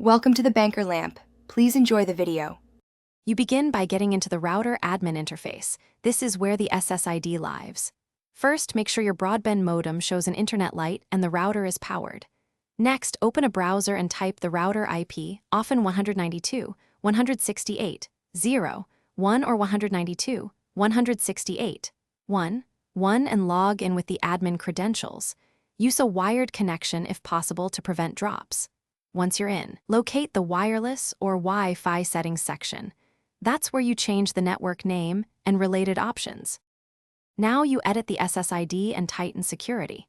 Welcome to the Banker Lamp. Please enjoy the video. You begin by getting into the router admin interface. This is where the SSID lives. First, make sure your broadband modem shows an internet light and the router is powered. Next, open a browser and type the router IP, often 192.168.0.1 or 192.168.1.1, and log in with the admin credentials. Use a wired connection if possible to prevent drops. Once you're in, locate the wireless or Wi-Fi settings section. That's where you change the network name and related options. Now you edit the SSID and tighten security.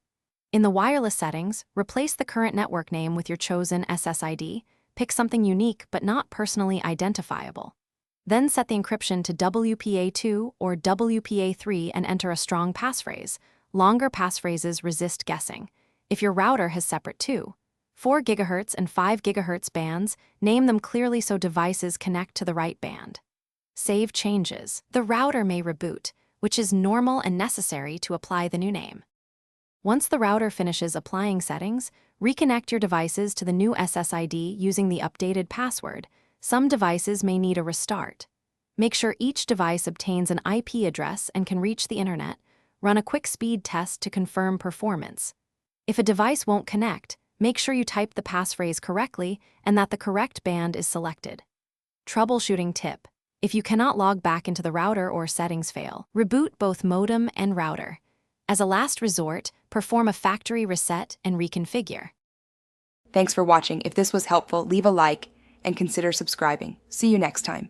In the wireless settings, replace the current network name with your chosen SSID, pick something unique but not personally identifiable. Then set the encryption to WPA2 or WPA3 and enter a strong passphrase. Longer passphrases resist guessing. If your router has separate 4 GHz and 5 GHz bands, name them clearly so devices connect to the right band. Save changes. The router may reboot, which is normal and necessary to apply the new name. Once the router finishes applying settings, reconnect your devices to the new SSID using the updated password. Some devices may need a restart. Make sure each device obtains an IP address and can reach the internet. Run a quick speed test to confirm performance. If a device won't connect, make sure you type the passphrase correctly and that the correct band is selected. Troubleshooting tip. If you cannot log back into the router or settings fail, reboot both modem and router. As a last resort, perform a factory reset and reconfigure. Thanks for watching. If this was helpful, leave a like and consider subscribing. See you next time.